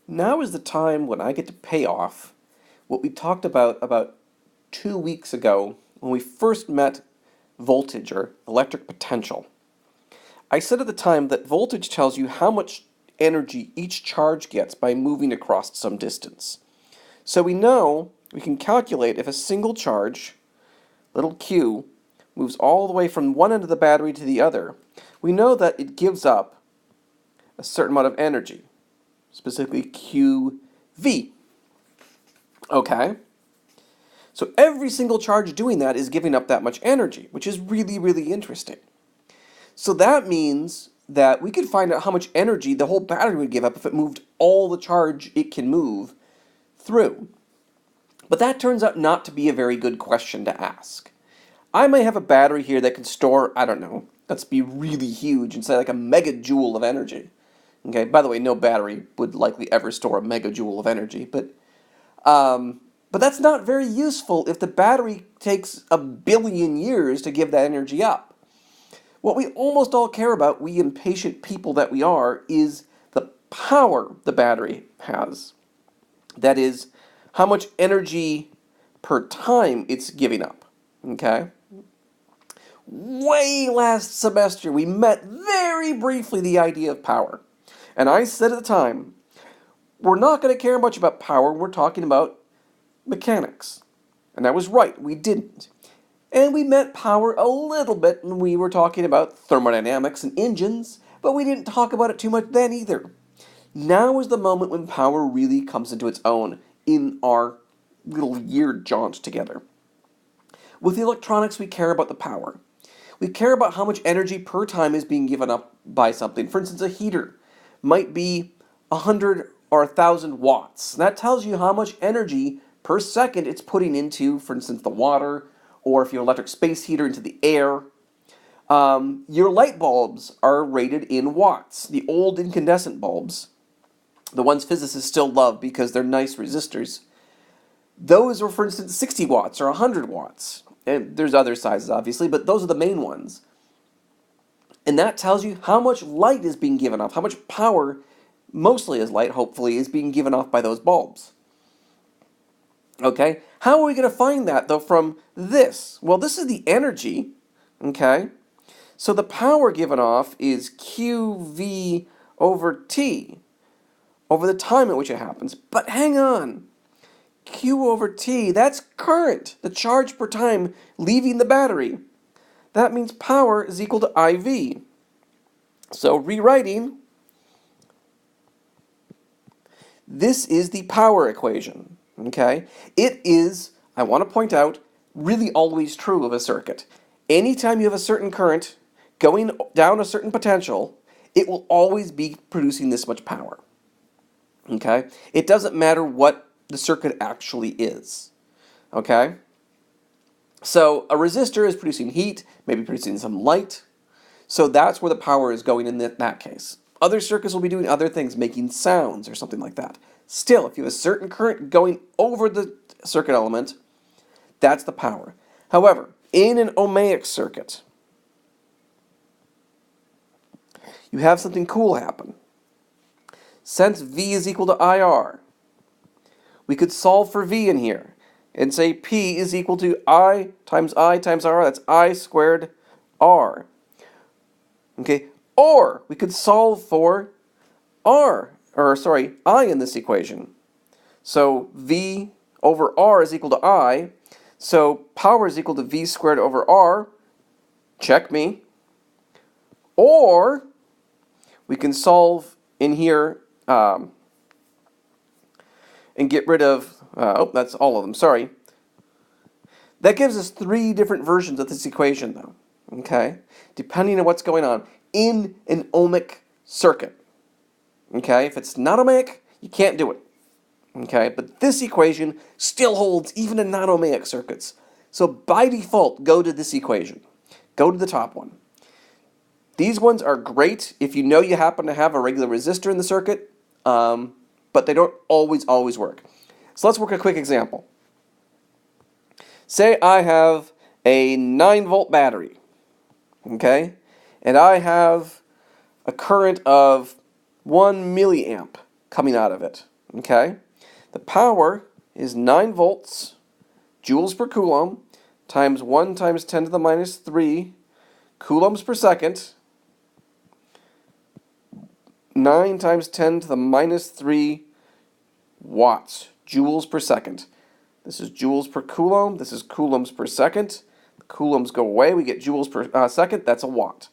Now is the time when I get to pay off what we talked about 2 weeks ago when we first met voltage or electric potential. I said at the time that voltage tells you how much energy each charge gets by moving across some distance. So we know we can calculate if a single charge, little q, moves all the way from one end of the battery to the other. We know that it gives up a certain amount of energy, specifically QV. Okay? So every single charge doing that is giving up that much energy, which is really, really interesting. So that means that we could find out how much energy the whole battery would give up if it moved all the charge it can move through. But that turns out not to be a very good question to ask. I may have a battery here that can store, I don't know, let's be really huge and say like a megajoule of energy. Okay, by the way, no battery would likely ever store a megajoule of energy, but that's not very useful if the battery takes a billion years to give that energy up. What we almost all care about, we impatient people that we are, is the power the battery has. That is, how much energy per time it's giving up. Okay? Way last semester, we met very briefly the idea of power. And I said at the time, we're not going to care much about power, we're talking about mechanics. And I was right, we didn't. And we met power a little bit when we were talking about thermodynamics and engines, but we didn't talk about it too much then either. Now is the moment when power really comes into its own in our little year jaunt together. With the electronics, we care about the power. We care about how much energy per time is being given up by something. For instance, a heater might be 100 or 1,000 watts. That tells you how much energy per second it's putting into, for instance, the water, or if you're an electric space heater, into the air. Your light bulbs are rated in watts. The old incandescent bulbs, the ones physicists still love because they're nice resistors, those are, for instance, 60 watts or 100 watts. And there's other sizes, obviously, but those are the main ones. And that tells you how much light is being given off, how much power, mostly as light, hopefully, is being given off by those bulbs. Okay? How are we going to find that, though, from this? Well, this is the energy, okay? So the power given off is QV over T, over the time at which it happens. But hang on. Q over T, that's current, the charge per time leaving the battery. That means power is equal to IV. So rewriting, this is the power equation, okay? It is, I want to point out, really always true of a circuit. Anytime you have a certain current going down a certain potential, it will always be producing this much power, okay? It doesn't matter what the circuit actually is, okay? So a resistor is producing heat, maybe producing some light, so that's where the power is going in that case. Other circuits will be doing other things, making sounds or something like that. Still, if you have a certain current going over the circuit element, that's the power. However, in an ohmic circuit, you have something cool happen. Since V is equal to IR, we could solve for V in here and say P is equal to I times R, that's I squared R. Okay, or we could solve for I in this equation. So V over R is equal to I, so power is equal to V squared over R, check me. Or we can solve in here and get rid of, that's all of them, sorry. That gives us three different versions of this equation, though, okay? Depending on what's going on in an ohmic circuit, okay? If it's not ohmic, you can't do it, okay? But this equation still holds even in non-ohmic circuits. So by default, go to this equation. Go to the top one. These ones are great if you know you happen to have a regular resistor in the circuit, but they don't always work. So let's work a quick example. Say I have a 9-volt battery, okay? And I have a current of 1 milliamp coming out of it, Okay? The power is 9 volts, joules per coulomb, times 1 times 10 to the minus 3 coulombs per second. 9 times 10 to the minus 3 watts, joules per second. This is joules per coulomb. This is coulombs per second. The coulombs go away. We get joules per second. That's a watt.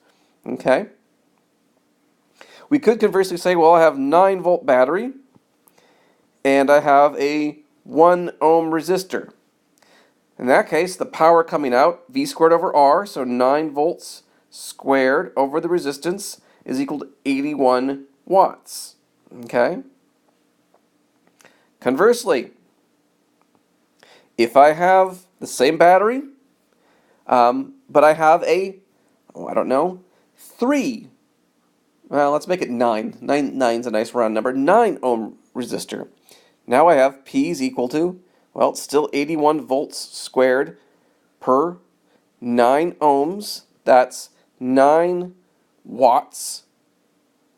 Okay? We could conversely say, well, I have 9-volt battery, and I have a 1 ohm resistor. In that case, the power coming out, V squared over R, so 9 volts squared over the resistance is equal to 81 watts. Okay? Conversely, if I have the same battery, but I have a, 3, well, let's make it 9. 9's a nice round number, 9 ohm resistor. Now I have P is equal to, well, it's still 81 volts squared per 9 ohms. That's 9 watts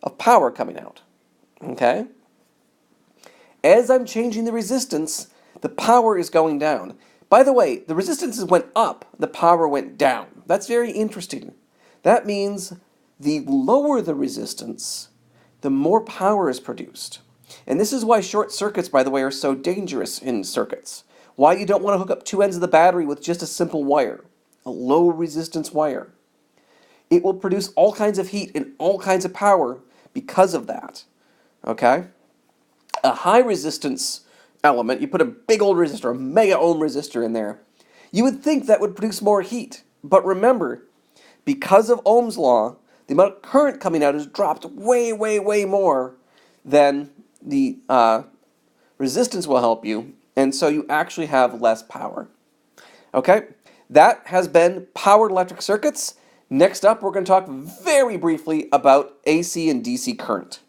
of power coming out. Okay? As I'm changing the resistance, the power is going down. By the way, the resistances went up, the power went down. That's very interesting. That means the lower the resistance, the more power is produced. And this is why short circuits, by the way, are so dangerous in circuits. Why you don't want to hook up two ends of the battery with just a simple wire, a low resistance wire. It will produce all kinds of heat and all kinds of power because of that. Okay? A high resistance element, you put a big old resistor, a mega ohm resistor in there, you would think that would produce more heat. But remember, because of Ohm's law, the amount of current coming out is dropped way, way, way more than the resistance will help you, and so you actually have less power. Okay, that has been powered electric circuits. Next up, we're going to talk very briefly about AC and DC current.